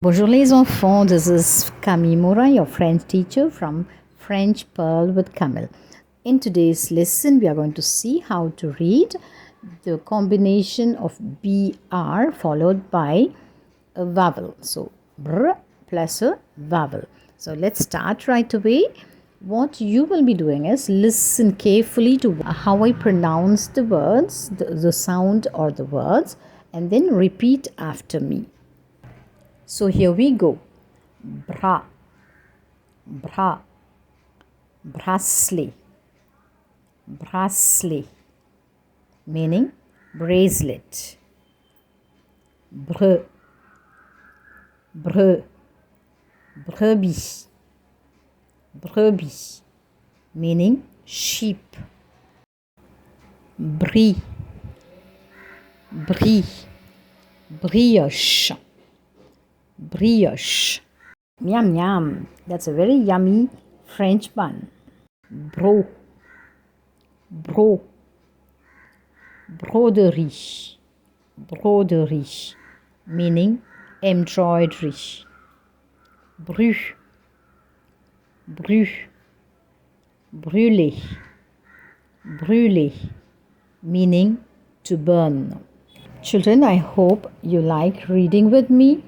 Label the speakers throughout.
Speaker 1: Bonjour les enfants, this is Camille Moura, your French teacher from French Pearl with Camille. In today's lesson, we are going to see how to read the combination of BR followed by a vowel. So, BR plus a vowel. So, let's start right away. What you will be doing is listen carefully to how I pronounce the words, the sound or the words, and then repeat after me. So here we go. Bra, bra, bracelet, bracelet, meaning bracelet. Bre, bre, brebis, brebis, meaning sheep. Brie, brie, brioche, brioche. Yum yum, that's a very yummy French bun. Bro, bro, broderie, broderie, meaning embroidery. Bru, bru, brûler, brûler, meaning to burn. Children, I hope you like reading with me.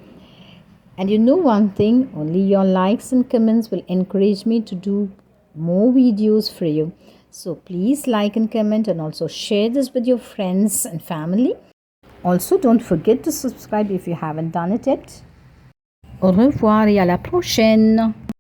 Speaker 1: And you know one thing, only your likes and comments will encourage me to do more videos for you. So please like and comment and also share this with your friends and family. Also, don't forget to subscribe if you haven't done it yet. Au revoir et à la prochaine.